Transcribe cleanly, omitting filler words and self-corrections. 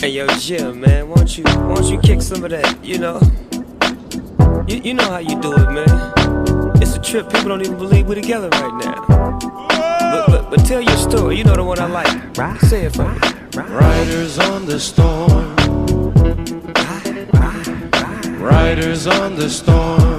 Hey yo, Jim, man, won't you kick some of that, you know? You know how you do it, man. It's a trip, people don't even believe we're together right now. But tell your story, you know the one I like. Say it for me. Riders on the storm. Riders on the storm.